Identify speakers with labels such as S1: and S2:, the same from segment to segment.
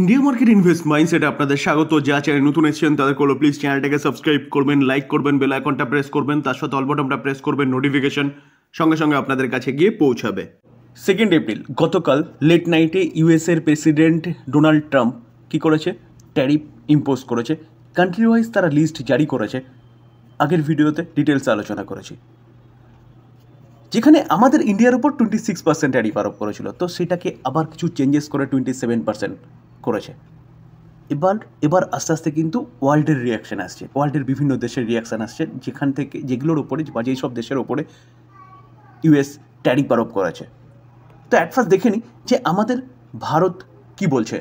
S1: India market invest মাইন্ডসেটে আপনাদের স্বাগত। যা চ্যানেল নতুন এসেছেন তাদের করলো প্লিজ চ্যানেলটাকে সাবস্ক্রাইব করবেন, লাইক করবেন, বেল আইকনটা প্রেস করবেন, তার সাথে অল বাটনটা প্রেস করবেন, নোটিফিকেশন সঙ্গে সঙ্গে আপনাদের কাছে গিয়ে পৌঁছাবে। 2 এপ্রিল গতকাল লেট নাইটে ইউএসের প্রেসিডেন্ট ডোনাল্ড ট্রাম্প কী করেছে? ট্যারিফ ইম্পোজ করেছে। কান্ট্রি ওয়াইজ তারা লিস্ট জারি করেছে। আগের ভিডিওতে ডিটেলস আলোচনা করেছি, যেখানে আমাদের ইন্ডিয়ার উপর 26% ট্যারিফ আরোপ করেছিল, তো সেটাকে আবার কিছু চেঞ্জেস করে 27% করেছে। এবার আস্তে আস্তে কিন্তু ওয়ার্ল্ডের রিয়াকশান আসছে, ওয়ার্ল্ডের বিভিন্ন দেশের রিয়াকশান আসছে, যেখান থেকে যেগুলোর ওপরে বা যেই সব দেশের ওপরে ইউএস ট্যারিফ আরোপ করেছে। তো অ্যাট ফার্স্ট দেখে নিই যে আমাদের ভারত কি বলছে।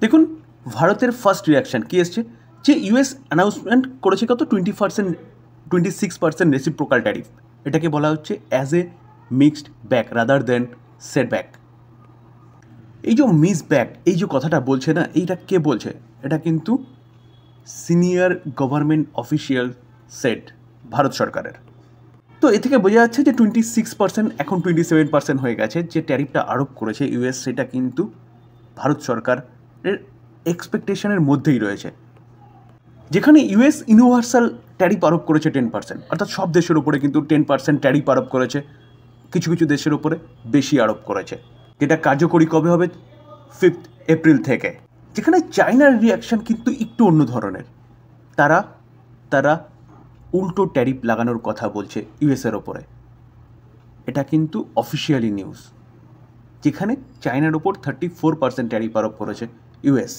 S1: দেখুন, ভারতের ফার্স্ট রিয়াকশান কী এসছে, যে ইউএস অ্যানাউন্সমেন্ট করেছে কত 26% রেসিপ্রোকাল ট্যারিফ। এটাকে বলা হচ্ছে as a mixed back rather than set back. এই যে মিস ব্যাক, এই যে কথাটা বলছে না, এইটা কে বলছে? এটা কিন্তু senior government official set Bharat সরকারের। তো এ থেকে বোঝা যাচ্ছে যে 26% এখন 27% হয়ে গেছে। যে ট্যারিফটা আরোপ করেছে ইউএস, সেটা কিন্তু ভারত সরকারের এক্সপেকটেশনের মধ্যেই রয়েছে। যেখানে ইউএস ইউনিভার্সাল ট্যারিফ আরোপ করেছে 10%, অর্থাৎ সব দেশের উপরে কিন্তু 10% ট্যারিফ আরোপ করেছে। কিছু কিছু দেশের উপরে বেশি আরোপ করেছে, যেটা কার্যকরী কবে হবে? 5 এপ্রিল থেকে। যেখানে চায়নার রিয়াকশান কিন্তু একটু অন্য ধরনের। তারা উল্টো ট্যারিফ লাগানোর কথা বলছে ইউএসের ওপরে। এটা কিন্তু অফিসিয়ালি নিউজ, যেখানে চায়নার ওপর 34% ট্যারিফ আরোপ করেছে ইউএস।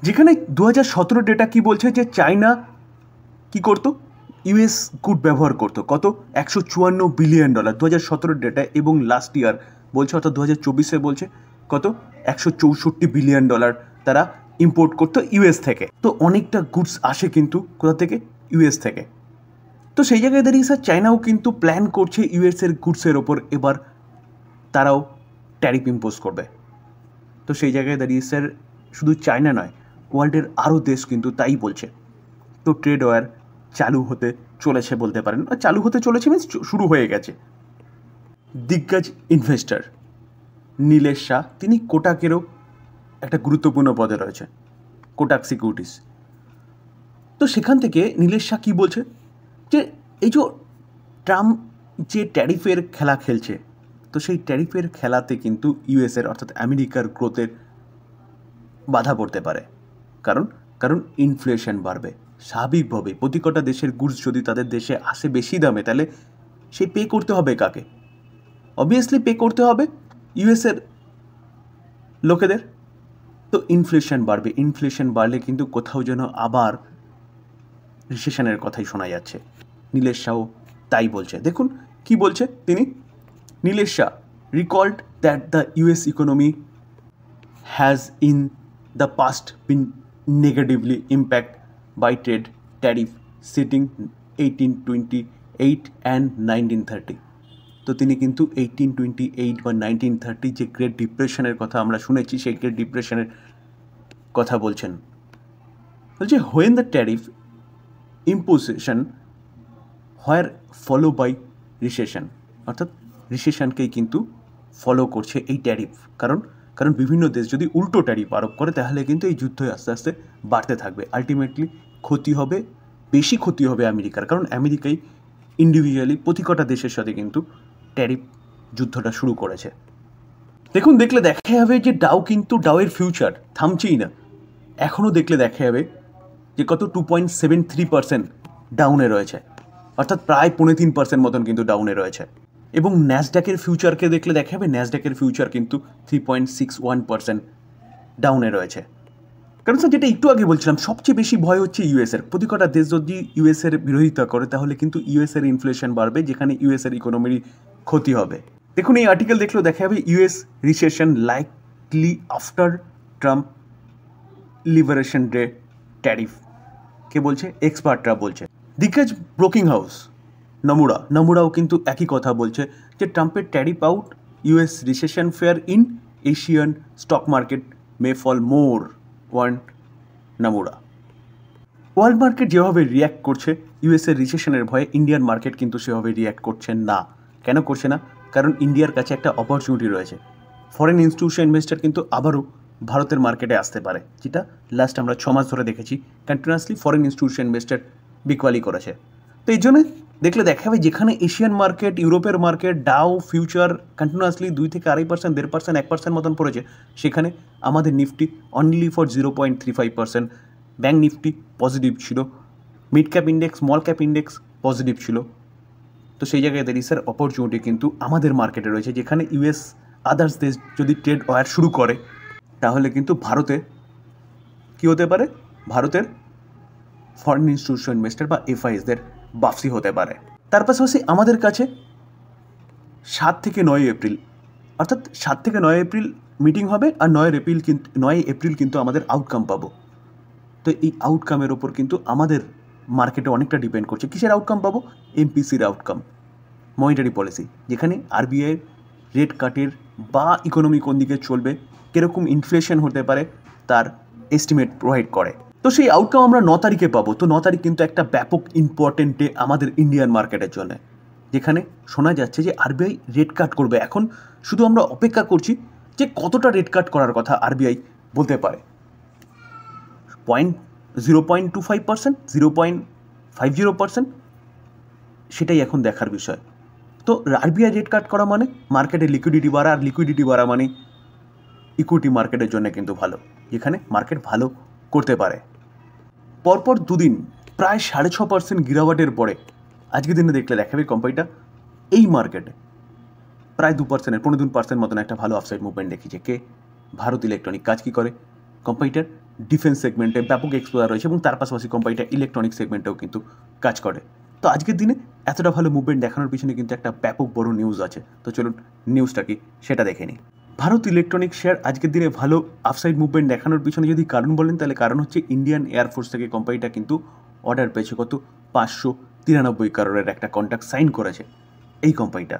S1: যেখানে 2017 ডেটা কি বলছে, যে চায়না কি করতো? ইউএস গুড ব্যবহার করতো কত? $154 বিলিয়ন 2017 ডেটা, এবং লাস্ট ইয়ার বলছে, অর্থাৎ 2024-এ বলছে কত? $164 বিলিয়ন তারা ইম্পোর্ট করতো ইউএস থেকে। তো অনেকটা গুডস আসে কিন্তু কোথা থেকে? ইউএস থেকে। তো সেই জায়গায় দাঁড়িয়ে স্যার চায়নাও কিন্তু প্ল্যান করছে ইউএসের গুডসের ওপর এবার তারাও ট্যারিফ ইম্পোজ করবে। তো সেই জায়গায় দাঁড়িয়ে স্যার শুধু চায়না নয়, ওয়ার্ল্ডের আরও দেশ কিন্তু তাই বলছে। তো ট্রেড ওয়ার চালু হতে চলেছে বলতে পারেন, চালু হতে চলেছে মিনস শুরু হয়ে গেছে। দিগ্গজ ইনভেস্টর নীলেশ শাহ, তিনি কোটাকেরও একটা গুরুত্বপূর্ণ পদে রয়েছে, কোটাক সিকিউরিটিস। তো সেখান থেকে নীলেশ শাহ কী বলছে, যে এই যে ট্রাম্প যে ট্যারিফের খেলা খেলছে, তো সেই ট্যারিফের খেলাতে কিন্তু ইউএসের অর্থাৎ আমেরিকার গ্রোথের বাধা পড়তে পারে। কারণ ইনফ্লেশন বাড়বে স্বাভাবিকভাবে। প্রতি কটা দেশের গুডস যদি তাদের দেশে আসে বেশি দামে, তাহলে সেই পে করতে হবে কাকে? অবভিয়াসলি পে করতে হবে ইউএসের লোকেদের। তো ইনফ্লেশন বাড়বে, ইনফ্লেশন বাড়লে কিন্তু কোথাও যেন আবার রিসেশনের কথাই শোনা যাচ্ছে। নীলেশ শাহ তাই বলছে। দেখুন কি বলছে তিনি। Nilesh Shah recalled that the US economy has in the past been negatively impact by trade tariff citing 1828 and 1930। তো তিনি কিন্তু 1828 বা 1930 যে গ্রেট ডিপ্রেশনের কথা আমরা শুনেছি, সেই গ্রেট ডিপ্রেশনের কথা বলছেন। বলছে when the tariff imposition where follow by recession, অর্থাৎ রিসেশনকেই কিন্তু ফলো করছে এই ট্যারিফ। কারণ বিভিন্ন দেশ যদি উল্টো ট্যারিফ আরোপ করে, তাহলে কিন্তু এই যুদ্ধ আস্তে আস্তে বাড়তে থাকবে। আলটিমেটলি ক্ষতি হবে, বেশি ক্ষতি হবে আমেরিকার, কারণ আমেরিকাই ইন্ডিভিজুয়ালি প্রতি কটা দেশের সাথে কিন্তু ট্যারিফ যুদ্ধটা শুরু করেছে। দেখলে দেখা যাবে যে ডাউয়ের ফিউচার থামছেই না। এখনও দেখলে দেখা যাবে যে কত 2.73% ডাউনে রয়েছে, অর্থাৎ প্রায় 3.5% মতন কিন্তু ডাউনে রয়েছে। এবং ন্যাসড্যাকের ফিউচারকে দেখলে দেখা যাবে ন্যাসড্যাকের ফিউচার কিন্তু 3.61% ডাউনে রয়েছে। কারণ স্যার যেটা একটু আগে বলছিলাম, সবচেয়ে বেশি ভয় হচ্ছে ইউএসের। প্রতি কটা দেশ যদি ইউএসের বিরোধিতা করে, তাহলে কিন্তু ইউএসের ইনফ্লেশন বাড়বে, যেখানে ইউএসের ইকোনমির ক্ষতি হবে। দেখুন এই আর্টিকেল দেখলেও দেখা যাবে US recession likely after Trump liberation day tariff. কে বলছে? এক্সপার্টরা বলছে। দিগ্গজ ব্রোকিং হাউস নমুরাও কিন্তু একই কথা বলছে, যে ট্রাম্পের tariff out US recession fear in Asian stock market may fall more. Nomura world market যেভাবে রিয়্যাক্ট করছে ইউএসের রিসেশনের ভয়ে, ইন্ডিয়ান মার্কেট কিন্তু সেভাবে রিয়্যাক্ট করছে না। কেন করছে না? কারণ ইন্ডিয়ার কাছে একটা অপরচুনিটি রয়েছে। ফরেন ইনস্টিটিউশন ইনভেস্টর কিন্তু আবারও ভারতের মার্কেটে আসতে পারে, যেটা লাস্ট আমরা 6 মাস ধরে দেখেছি কন্টিনিউয়াসলি ফরেন ইনস্টিটিউশন ইনভেস্টর বিকোয়ালি করেছে। তো এই জন্য দেখলে দেখা যাবে যেখানে এশিয়ান মার্কেট, ইউরোপের মার্কেট, ডাও ফিউচার কন্টিনিউয়াসলি 2 থেকে 2.5%, 1.5%, 1% মতন পড়েছে, সেখানে আমাদের Nifty only for 0.35%, bank Nifty positive ছিল, mid cap index, small cap index positive ছিল। তো সেই জায়গায় রিসার অপরচুনিটি কিন্তু আমাদের মার্কেটে রয়েছে, যেখানে ইউএস আদার্স দেশ যদি ট্রেড ওয়ার শুরু করে তাহলে কিন্তু ভারতে কী হতে পারে, ভারতের ফরেন ইনস্টিটিউশন ইনভেস্টর বা এফআইএসদের বাপসি হতে পারে। তার পাশাপাশি আমাদের কাছে 7 থেকে 9 এপ্রিল, অর্থাৎ 7 থেকে 9 এপ্রিল মিটিং হবে, আর 9 এপ্রিল কিন্তু আমাদের আউটকাম পাবো। তো এই আউটকামের ওপর কিন্তু আমাদের মার্কেটে অনেকটা ডিপেন্ড করছে। কিসের আউটকাম পাবো? এমপিসির আউটকাম, মনিটারি পলিসি, যেখানে আরবিআইয়ের রেট কাটের বা ইকোনমি কোন দিকে চলবে, কীরকম ইনফ্লেশন হতে পারে, তার এস্টিমেট প্রোভাইড করে। তো সেই আউটকাম আমরা 9 তারিখে পাবো। তো 9 তারিখ কিন্তু একটা ব্যাপক ইম্পর্টেন্ট ডে আমাদের ইন্ডিয়ান মার্কেটের জন্য, যেখানে শোনা যাচ্ছে যে আরবিআই রেট কাট করবে। এখন শুধু আমরা অপেক্ষা করছি যে কতটা রেট কাট করার কথা আরবিআই বলতে পারে। 0.25%, 0.50%, সেটাই এখন দেখার বিষয়। তো আরবিআই রেট কাট করা মানে মার্কেটে লিকুইডিটি বাড়া, আর লিকুইডিটি বাড়া মানে ইকুইটি মার্কেটের জন্য কিন্তু ভালো, যেখানে মার্কেট ভালো করতে পারে। পরপর দুদিন প্রায় 6.5% গিরাওয়াটের পরে আজকের দিনে দেখলে দেখাবে কোম্পানিটা এই মার্কেটে প্রায় 2%, 15% মতন একটা ভালো আপসাইড মুভমেন্ট দেখিয়েছে। কে? ভারত ইলেকট্রনিক। কাজ কী করে? কোম্পানিটার ডিফেন্স সেগমেন্টে ব্যাপক এক্সপোজার রয়েছে, এবং তার পাশাপাশি কোম্পানিটা ইলেকট্রনিক সেগমেন্টেও কিন্তু কাজ করে। তো আজকের দিনে এতটা ভালো মুভমেন্ট দেখানোর পিছনে কিন্তু একটা ব্যাপক বড় নিউজ আছে। তো চলুন নিউজটা কি সেটা দেখে নিই। ভারত ইলেকট্রনিক শেয়ার আজকের দিনে ভালো আপসাইড মুভমেন্ট দেখানোর পিছনে যদি কারণ বলেন, তাহলে কারণ হচ্ছে ইন্ডিয়ান এয়ারফোর্স থেকে কোম্পানিটা কিন্তু অর্ডার পেয়েছে কত, 593 করোড়ের একটা কন্ট্রাক্ট সাইন করেছে এই কোম্পানিটা।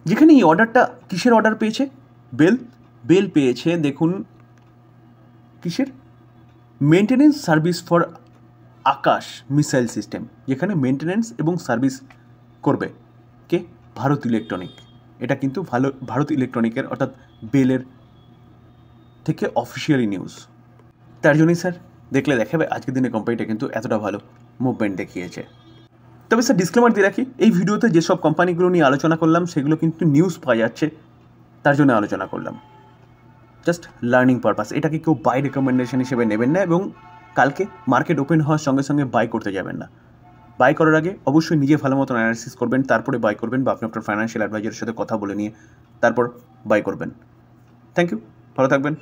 S1: যেখানে এই অর্ডারটা কিসের অর্ডার পেয়েছে? বেল পেয়েছে, দেখুন কিসের, maintenance service for Akash missile system, যেখানে মেনটেনেন্স এবং সার্ভিস করবে কে? ভারত ইলেকট্রনিক। এটা কিন্তু ভারত ইলেকট্রনিকের অর্থাৎ বেলের থেকে অফিসিয়ালি নিউজ। তার জন্যই স্যার দেখলে দেখাবে আজকের দিনে কোম্পানিটা কিন্তু এতটা ভালো মুভমেন্ট দেখিয়েছে। তবে স্যার ডিসক্লেমার দিয়ে রাখি, এই ভিডিওতে যেসব কোম্পানিগুলো নিয়ে আলোচনা করলাম সেগুলো কিন্তু নিউজ পাওয়া যাচ্ছে, তার জন্য আলোচনা করলাম, জাস্ট লার্নিং পারপাস। এটাকে কেউ বাই রেকমেন্ডেশন হিসেবে নেবেন না, এবং কালকে মার্কেট ওপেন হওয়ার সঙ্গে সঙ্গে বাই করতে যাবেন না। বাই করার আগে অবশ্যই নিজে ভালো মতন অ্যানালিসিস করবেন, তারপরে বাই করবেন, বা আপনি আপনার ফাইন্যান্সিয়াল অ্যাডভাইজারের সাথে কথা বলে নিয়ে তারপর বাই করবেন। থ্যাংক ইউ, ভালো থাকবেন।